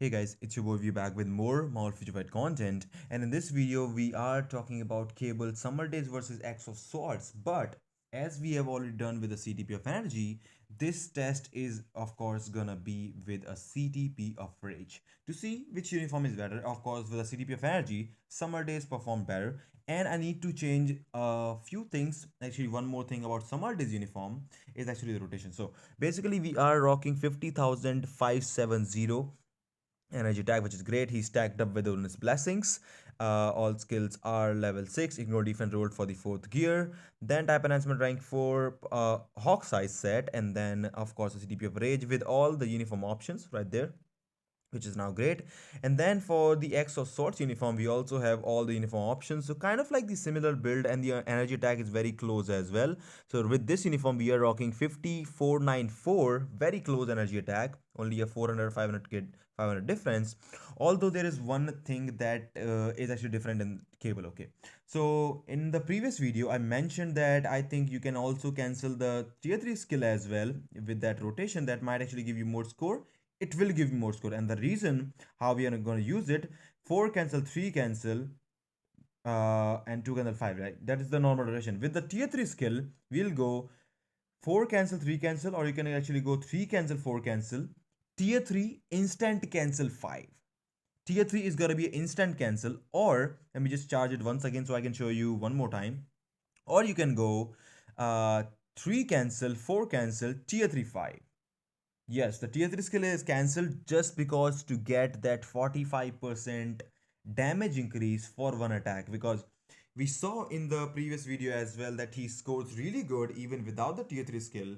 Hey guys, it's your boy V back with more Futurefied content, and in this video we are talking about cable summer days versus X of Swords. But as we have already done with the CTP of energy, this test is of course gonna be with a CTP of rage to see which uniform is better. Of course, with a CTP of energy, summer days perform better, and I need to change a few things. Actually, one more thing about summer days uniform is actually the rotation. So basically, we are rocking 50,570 energy tag, which is great. He's stacked up with bonus blessings. All skills are level 6. Ignore defense rolled for the fourth gear. Then type enhancement rank 4 hawk size set, and then of course a CTP of rage with all the uniform options right there, which is now great. And then for the X of Swords uniform, we also have all the uniform options. So kind of like the similar build, and the energy tag is very close as well. So with this uniform, we are rocking 5494, very close energy attack, only a 400 500 kid 500 difference. Although there is one thing that is actually different in cable. Okay, so in the previous video I mentioned that I think you can also cancel the tier 3 skill as well with that rotation. That might actually give you more score. It will give you more score, and the reason how we are going to use it: 4 cancel, 3 cancel, and 2 cancel 5, right? That is the normal rotation. With the tier 3 skill, we'll go 4 cancel, 3 cancel, or you can actually go 3 cancel, 4 cancel, tier 3 instant cancel 5. Tier 3 is going to be an instant cancel, or let me just charge it once again so I can show you one more time. Or you can go 3 cancel, 4 cancel, tier 3 5. Yes, the tier 3 skill is cancelled just because to get that 45% damage increase for one attack, because we saw in the previous video as well that he scores really good even without the tier 3 skill,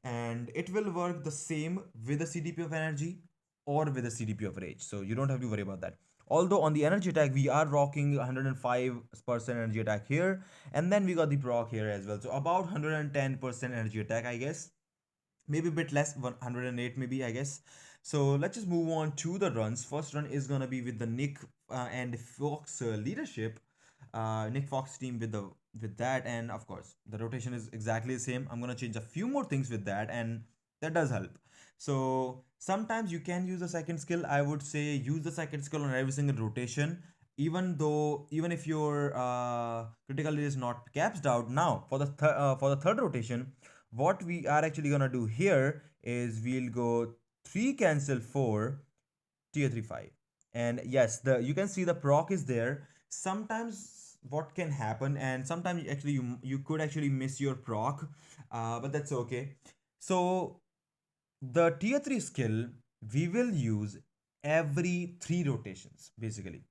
and it will work the same with the CDP of energy or with the CDP of rage, so you don't have to worry about that. Although on the energy attack we are rocking 105% energy attack here, and then we got the proc here as well, so about 110% energy attack, I guess. Maybe a bit less, 108 maybe, I guess. So let's just move on to the runs. First run is gonna be with the Nick and Fox leadership. Nick Fox team with that, and of course the rotation is exactly the same. I'm gonna change a few more things with that, and that does help. So sometimes you can use a second skill. I would say use the second skill on every single rotation, even if your critical is not capped out. Now for the third rotation, what we are actually gonna do here is we'll go 3 cancel 4 tier 3 5. And yes, the you can see the proc is there. Sometimes what can happen, and sometimes actually you could actually miss your proc, but that's okay. So the tier 3 skill we will use every 3 rotations basically.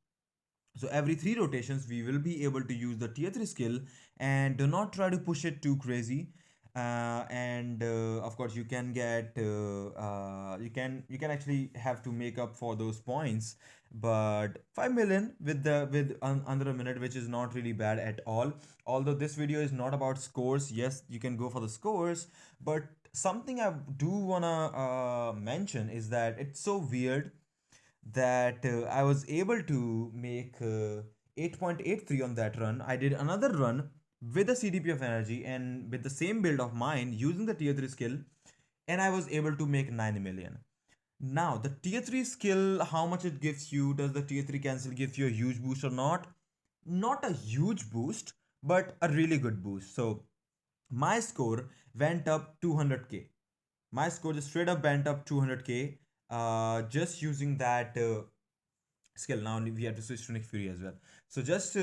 So every 3 rotations we will be able to use the tier 3 skill, and do not try to push it too crazy. And of course you can get you can actually have to make up for those points, but 5 million with under a minute, which is not really bad at all. Although this video is not about scores, yes, you can go for the scores, but something I do wanna mention is that it's so weird that I was able to make 8.83 on that run. I did another run with the CDP of energy and with the same build of mine using the tier 3 skill, and I was able to make 9 million. Now, the tier 3 skill, how much it gives you, does the tier 3 cancel give you a huge boost or not? Not a huge boost, but a really good boost. So, my score went up 200k. My score just straight up went up 200k just using that skill. Now we have to switch to Nick Fury as well. So just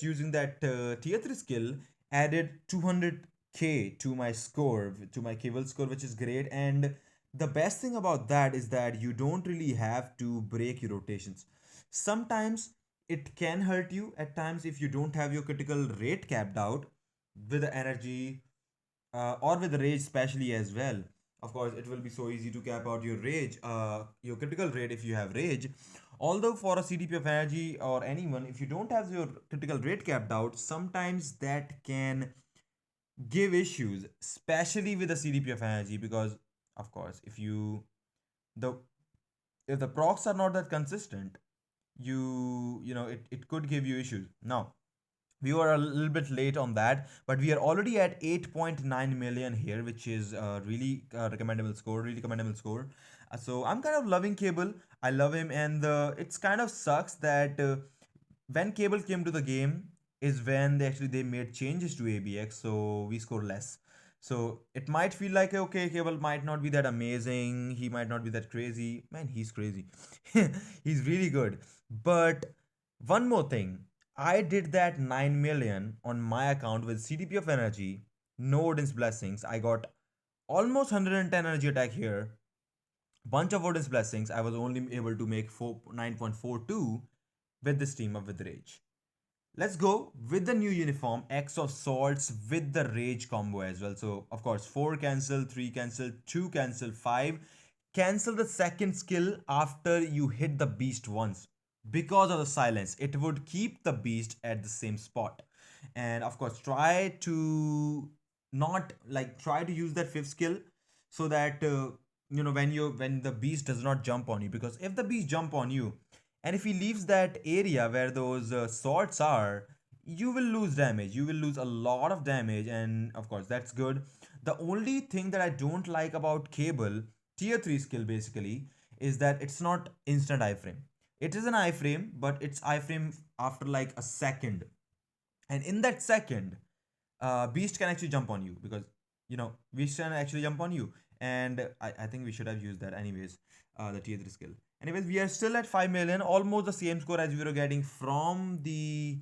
using that tier 3 skill added 200k to my score, to my cable score, which is great. And the best thing about that is that you don't really have to break your rotations. Sometimes it can hurt you at times if you don't have your critical rate capped out with the energy, or with the rage especially as well. Of course it will be so easy to cap out your rage, your critical rate if you have rage. Although for a CDP of energy or anyone, if you don't have your critical rate capped out, sometimes that can give issues, especially with the CDP of energy, because of course the if the procs are not that consistent, you know it could give you issues. Now we were a little bit late on that, but we are already at 8.9 million here, which is a really recommendable score, really commendable score. So I'm kind of loving Cable. I love him, and it's kind of sucks that when Cable came to the game is when they made changes to ABX, so we score less. So it might feel like okay, Cable might not be that amazing. He might not be that crazy. Man, he's crazy. He's really good. But one more thing, I did that 9 million on my account with CDP of energy, no Odin's blessings. I got almost 110 energy attack here. Bunch of Odin's blessings. I was only able to make 9.42 with this team up with Rage. Let's go with the new uniform X of Swords with the Rage combo as well. So, of course, 4 cancel, 3 cancel, 2 cancel, 5. Cancel the second skill after you hit the beast once. Because of the silence, it would keep the beast at the same spot. And of course, try to not like try to use that fifth skill so that when the beast does not jump on you, because if the beast jump on you and if he leaves that area where those swords are, you will lose damage. You will lose a lot of damage, and of course, that's good. The only thing that I don't like about Cable, tier 3 skill basically, is that it's not instant iframe. It is an iframe, but it's iframe after like a second. And in that second, Beast can actually jump on you because Beast can actually jump on you, and I think we should have used that anyways. The tier 3 skill. Anyways, we are still at 5 million, almost the same score as we were getting from the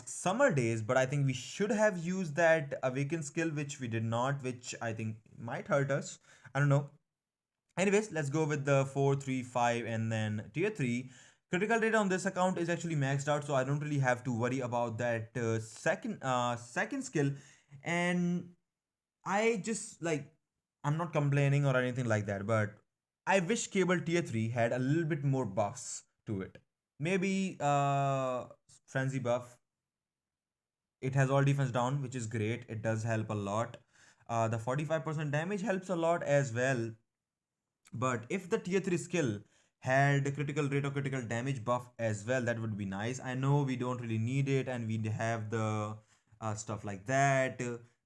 summer days, but I think we should have used that awaken skill, which we did not, which I think might hurt us. I don't know. Anyways, let's go with the 4, 3, 5, and then tier 3. Critical rate on this account is actually maxed out, so I don't really have to worry about that second skill. And I just like, I'm not complaining or anything like that, but I wish Cable tier 3 had a little bit more buffs to it. Maybe frenzy buff. It has all defense down, which is great. It does help a lot. The 45% damage helps a lot as well. But if the tier 3 skill had critical rate or critical damage buff as well, that would be nice. I know we don't really need it, and we have the stuff like that.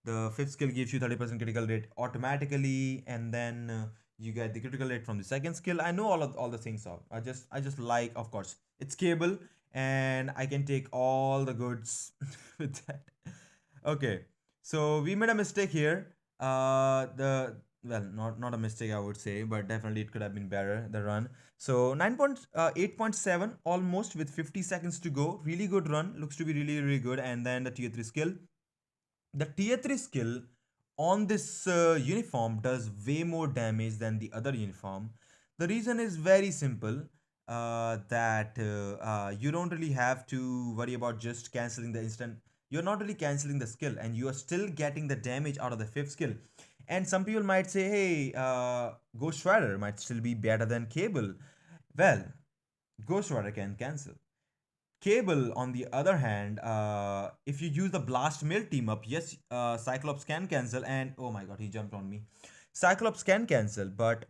The fifth skill gives you 30% critical rate automatically, and then you get the critical rate from the second skill. I know all the things are. I just like, of course, it's Cable, and I can take all the goods with that. Okay, so we made a mistake here. The well, not a mistake, I would say, but definitely it could have been better, the run. So 8.7 almost with 50 seconds to go. Really good run, looks to be really really good. And then the tier 3 skill. The tier 3 skill on this uniform does way more damage than the other uniform. The reason is very simple, that you don't really have to worry about just canceling the instant. You're not really canceling the skill, and you are still getting the damage out of the fifth skill. And some people might say, hey, Ghost Rider might still be better than Cable. Well, Ghost Rider can cancel. Cable, on the other hand, if you use the Blast Mill team up, yes, Cyclops can cancel, and oh my god, he jumped on me. Cyclops can cancel, but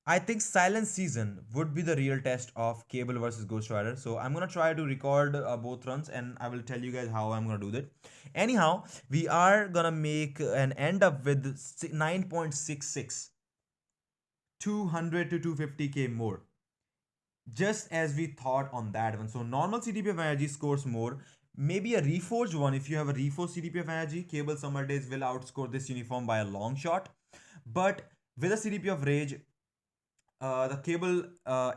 I think Silent Season would be the real test of Cable versus Ghost Rider. So I'm gonna try to record both runs, and I will tell you guys how I'm gonna do that. Anyhow, we are gonna make an end up with 9.66, 200 to 250k more, just as we thought on that one. So normal CDP of energy scores more. Maybe a reforged one, if you have a reforged CDP of energy, Cable Summer Days will outscore this uniform by a long shot. But with a CDP of Rage, the Cable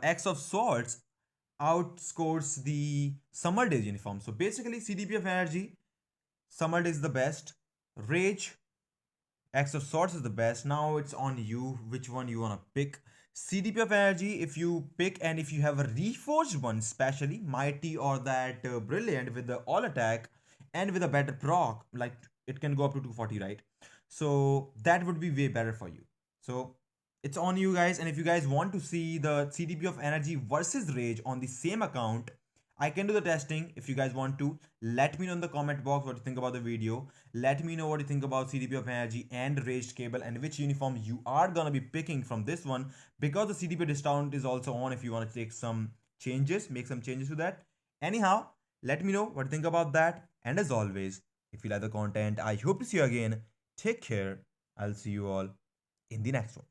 X of Swords outscores the Summer Days uniform. So basically, CDP of energy, Summer Days is the best. Rage, X of Swords is the best. Now it's on you which one you wanna pick. CDP of energy, if you pick, and if you have a reforged one, especially Mighty or that Brilliant with the all attack and with a better proc, like it can go up to 240, right? So that would be way better for you. So it's on you guys. And if you guys want to see the CDP of energy versus Rage on the same account, I can do the testing. If you guys want to, let me know in the comment box what you think about the video. Let me know what you think about CDP of energy and Raged Cable, and which uniform you are gonna be picking from this one, because the CDP discount is also on if you want to take some changes, make some changes to that. Anyhow, let me know what you think about that. And as always, if you like the content, I hope to see you again. Take care. I'll see you all in the next one.